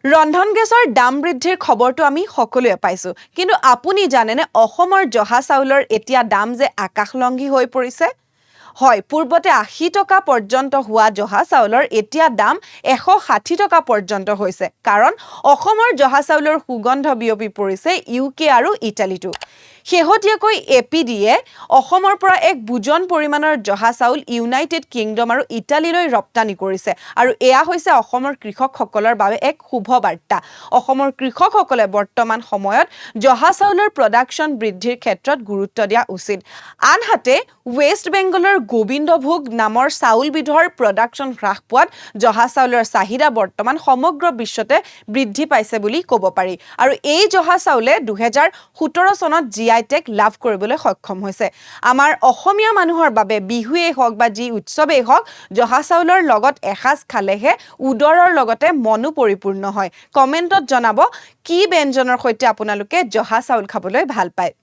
ৰন্ধন গেছৰ দাম বৃদ্ধিৰ খবৰটো আমি সকলোৱে পাইছো কিন্তু আপুনি জানেনে অসমৰ জহা চাউলৰ এতিয়া দাম যে আকাশলংঘী হৈ পৰিছে হয় পূৰ্বতে ৮০ টকা পৰ্যন্ত হোৱা জহা চাউলৰ এতিয়া দাম ১৬০ টকা পৰ্যন্ত হৈছে কাৰণ অসমৰ জহা চাউলৰ সুগন্ধ বিয়পি পৰিছে ইউকে আৰু ইটালীতো শেহতীয়াকৈ এপিডিয়ে অসমৰ পৰা এক বুজন পৰিমাণৰ জহা চাউল ইউনাইটেড কিংডম আৰু ইটালীলৈ ৰপ্তানি কৰিছে আৰু এয়া হৈছে অসমৰ কৃষকসকলৰ বাবে এক শুভ বাৰ্তা অসমৰ কৃষকসকলে বৰ্তমান সময়ত জহা চাউলৰ প্ৰডাকচন বৃদ্ধিৰ ক্ষেত্ৰত গুৰুত্ব দিয়া উচিত আনহাতে ৱেষ্ট বেংগলৰ গোবিন্দভোগ নামৰ চাউলবিধৰ প্ৰডাকচন হ্ৰাস পোৱাত জহা চাউলৰ চাহিদা বৰ্তমান সমগ্ৰ বিশ্বতে বৃদ্ধি পাইছে বুলি ক'ব পাৰি আৰু এই জহা চাউলে ২০১৭ চনত জিআই টেগ লাভ কৰিবলৈ সক্ষম হৈছে আমাৰ অসমীয়া মানুহৰ বাবে বিহুৱেই হওক বা যি উৎসৱেই হওক জহা চাউলৰ লগত এসাঁজ খালেহে উদৰৰ লগতে মনো পৰিপূৰ্ণ হয় কমেন্টত জনাব কি ব্যঞ্জনৰ সৈতে আপোনালোকে জহা চাউল খাবলৈ ভাল পায়